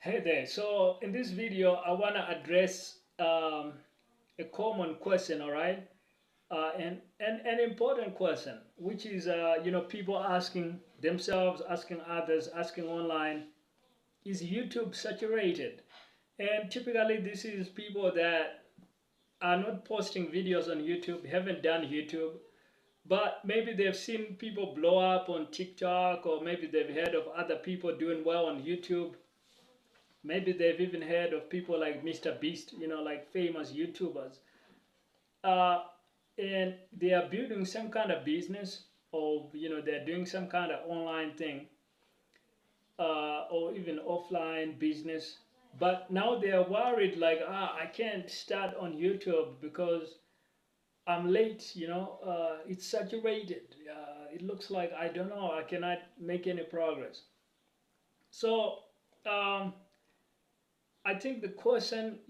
Hey there. So in this video, I want to address a common question, all right? And an important question, which is, people asking themselves, asking others, asking online, is YouTube saturated? And typically, this is people that are not posting videos on YouTube, haven't done YouTube, but maybe they've seen people blow up on TikTok, or maybe they've heard of other people doing well on YouTube. Maybe they've even heard of people like Mr. Beast, like famous YouTubers. Uh, and they are building some kind of business, or, they're doing some kind of online thing, or even offline business. But now they are worried, like, I can't start on YouTube because I'm late, it's saturated. It looks like, I don't know, I cannot make any progress. So, um, I think the question,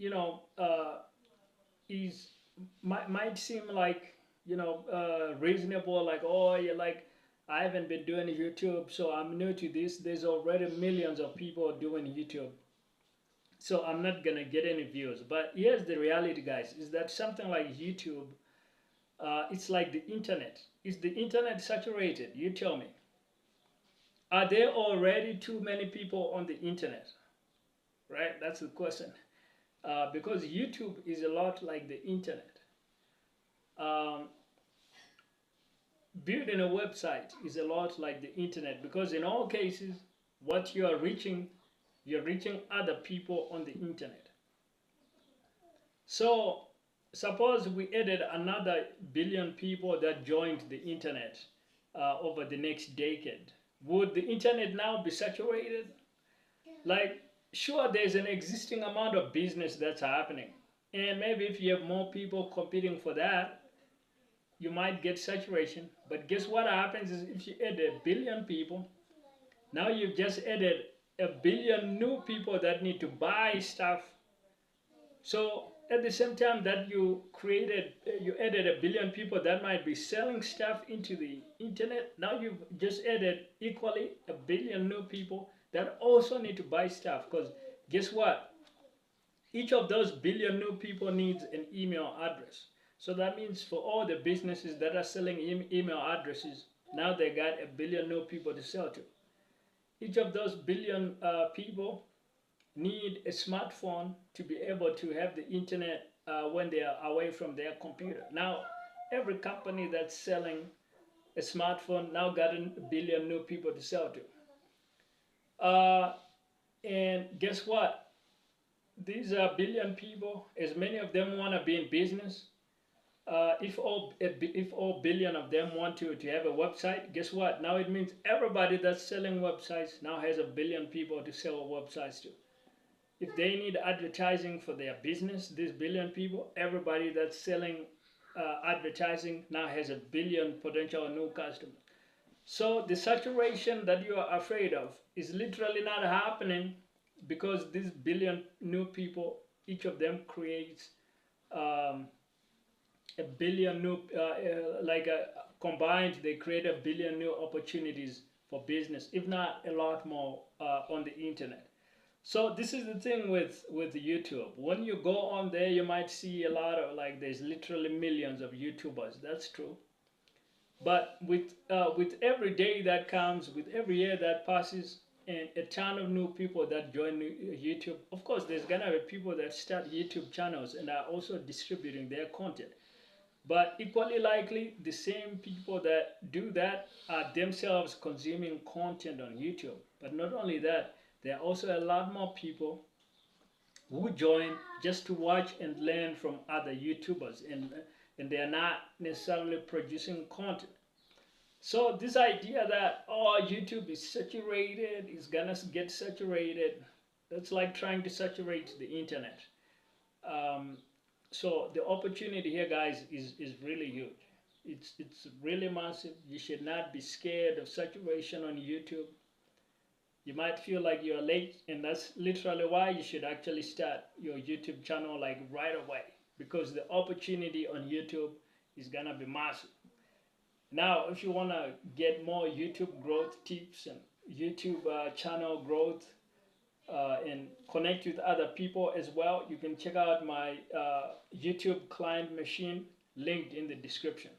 is might seem like reasonable, like, oh, you're like, I haven't been doing YouTube, so I'm new to this. There's already millions of people doing YouTube, so I'm not gonna get any views. But here's the reality, guys, is that something like YouTube, it's like the internet. Is the internet saturated? You tell me. Are there already too many people on the internet? Right, that's the question. Because YouTube is a lot like the internet. Um, Building a website is a lot like the internet, because in all cases, what you're reaching other people on the internet. So suppose we added another billion people that joined the internet over the next decade. Would the internet now be saturated? Like, sure, there's an existing amount of business that's happening. And maybe if you have more people competing for that, you might get saturation. But guess what happens is, if you add a billion people, now you've just added a billion new people that need to buy stuff. So at the same time that you added a billion people that might be selling stuff into the internet, now you've just added equally a billion new people that also need to buy stuff. Because guess what? Each of those billion new people needs an email address. So that means for all the businesses that are selling email addresses, now they got a billion new people to sell to. Each of those billion people need a smartphone to be able to have the internet when they are away from their computer. Now, every company that's selling a smartphone now got a billion new people to sell to. And guess what? These are billion people, as many of them want to be in business. If all billion of them want to have a website, guess what? Now it means everybody that's selling websites now has a billion people to sell websites to. If they need advertising for their business, these billion people, everybody that's selling advertising now has a billion potential new customers. So the saturation that you are afraid of is literally not happening, because these billion new people, each of them creates um, a billion new, combined, they create a billion new opportunities for business, if not a lot more on the internet. So this is the thing with YouTube. When you go on there, you might see a lot of, like, there's literally millions of YouTubers. That's true. But with every day that comes, with every year that passes, and a ton of new people that join YouTube, of course, there's gonna be people that start YouTube channels and are also distributing their content. But equally likely, the same people that do that are themselves consuming content on YouTube. But not only that, there are also a lot more people who join just to watch and learn from other YouTubers, and they are not necessarily producing content. So this idea that, oh, YouTube is saturated, is gonna get saturated, that's like trying to saturate the internet. Um, so the opportunity here, guys, is really huge. It's really massive. You should not be scared of saturation on YouTube. You might feel like you're late, and that's literally why you should actually start your YouTube channel like right away, because the opportunity on YouTube is gonna be massive. Now, if you wanna get more YouTube growth tips and YouTube channel growth and connect with other people as well, you can check out my YouTube client machine linked in the description.